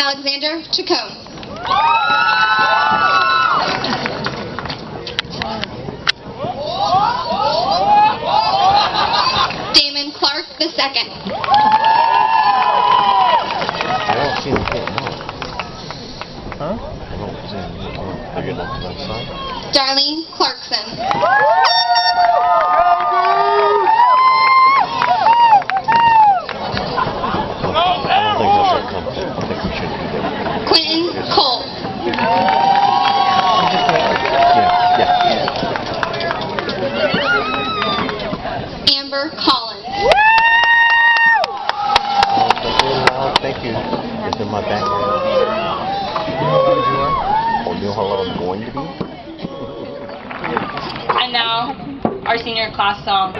Alexander Chacon. Damon Clark II. I don't see them getting up. Huh? I don't see them getting up. They're getting up to that side. Darlene Clarkson. I don't think that's our company. I think we should be there. Quentin Cole. Amber Collins. Thank you. It's in my background. Oh, you know how loud I'm going to be? And now, our senior class song. Do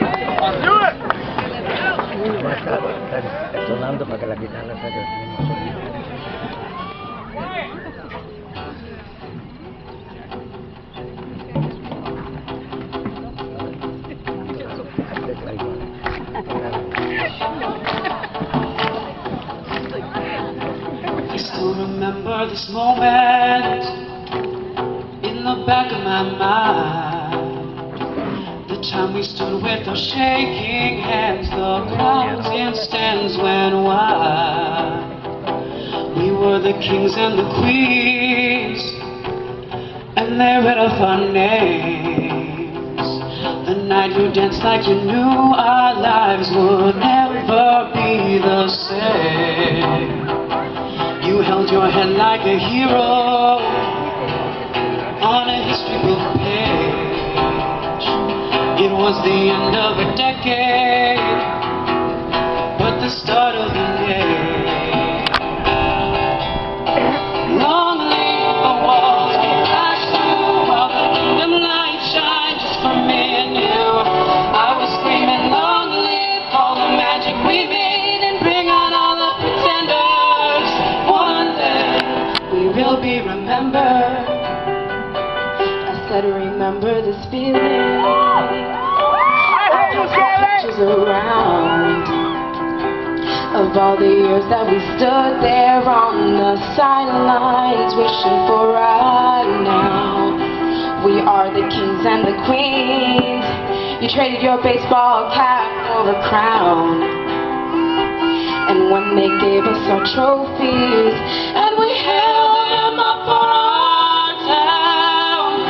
it! Sonando para que la guitarra salga el mismo sonido. I still remember this moment in the back of my mind. The time we stood with our shaking hands, the crowds in stands went wide. We were the kings and the queens, and they read off our names. The night you danced like you knew our lives would never be the same. You held your head like a hero on a history book page. It was the end of a decade, but the start of a day. Long live the walls we crashed through, while the kingdom light shined just for me and you. I was screaming, long live all the magic we made, and bring on all the pretenders. One day we will be remembered. I said, remember this feeling. Pictures around of all the years that we stood there on the sidelines, wishing for right now. We are the kings and the queens. You traded your baseball cap for a crown, and when they gave us our trophies and we held them up for our town,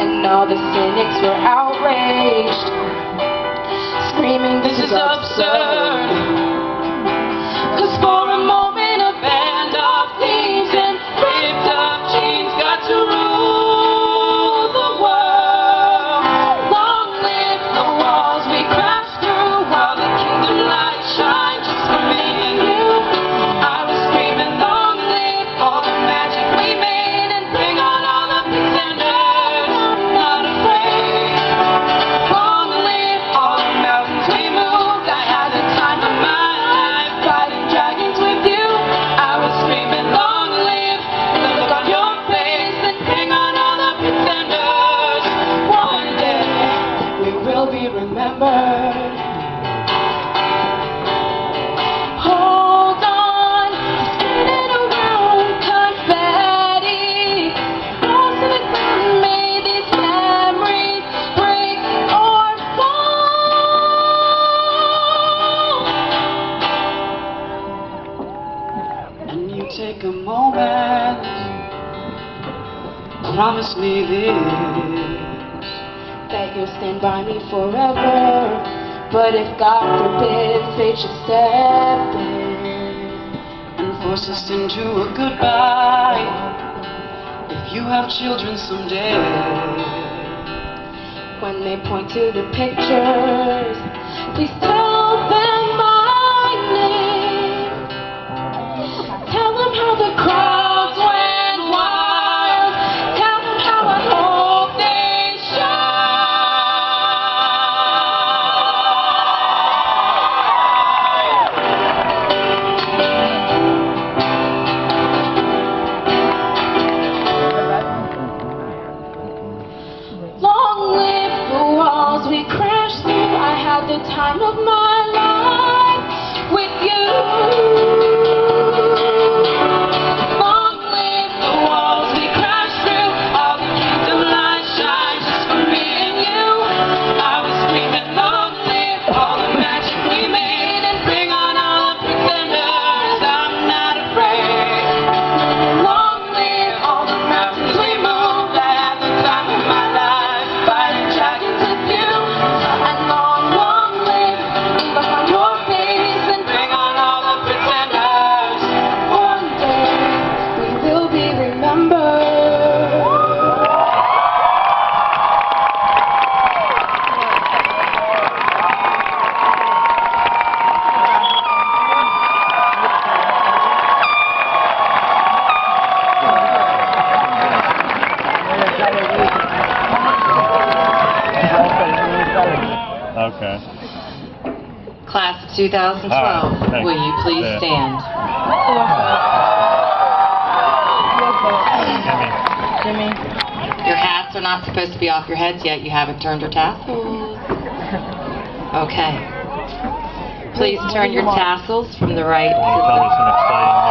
and all the cynics were outraged, screaming, this is absurd. 'Cause for a moment a band of thieves and ripped up jeans got to rule the world. Long live the walls we crashed through, while the kingdom light shined just for me and you. I was screaming, long live all the magic we made, and bring on all the pretenders, not afraid. Long live all the mountains we moved. I had the time of my life fighting dragons with you. I was screaming, long live the look on your face, and bring on all the pretenders. One day we will be remembered. Hold on, spinning around confetti. Falls to the ground, may these memories break or fall. And you take a moment, promise me this, that you'll stand by me forever. But if God forbid fate should step in and force us into a goodbye, if you have children someday, when they point to the pictures, please tell them my name. Tell them how the crowds went wild. Tell them how I hope they shine. Long live the walls we crashed through. I had the time of my life with you. Okay. Class of 2012, Thanks. will you please Yeah. stand? Jimmy. Your hats are not supposed to be off your heads yet. You haven't turned your tassels. Okay. Please turn your tassels from the right Want to tell me to some exciting